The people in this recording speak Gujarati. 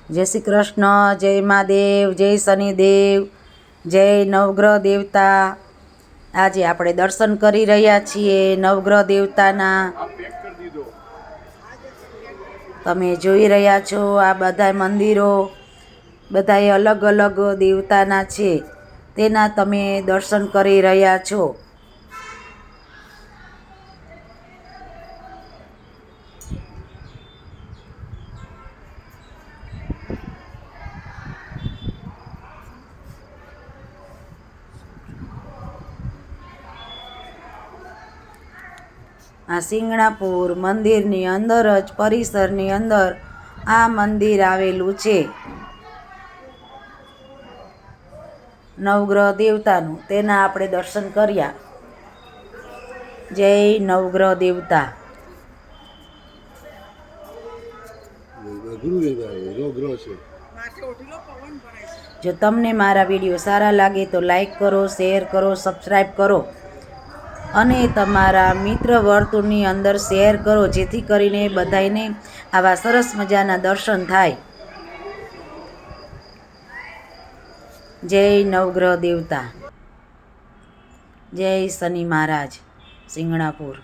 જય શ્રી કૃષ્ણ, જય મહાદેવ, જય શનિદેવ, જય નવગ્રહ દેવતા। આજે આપણે દર્શન કરી રહ્યા છીએ નવગ્રહ દેવતાના। તમે જોઈ રહ્યા છો આ બધા મંદિરો બધાએ અલગ અલગ દેવતાના છે, તેના તમે દર્શન કરી રહ્યા છો। આ સિંગણાપુર મંદિરની અંદર જ પરિસરની અંદર આ મંદિર આવેલું છે નવગ્રહ દેવતાનું। તેના આપણે દર્શન કર્યા। જય નવગ્રહ દેવતા। જો તમને મારા વિડીયો સારા લાગે તો લાઈક કરો, શેર કરો, સબસ્ક્રાઈબ કરો અને તમારા મિત્ર વર્તુળની અંદર શેર કરો, જેથી કરીને બધાને આવા સરસ મજાના દર્શન થાય। જય નવગ્રહ દેવતા, જય શનિ મહારાજ, સિંગણાપુર।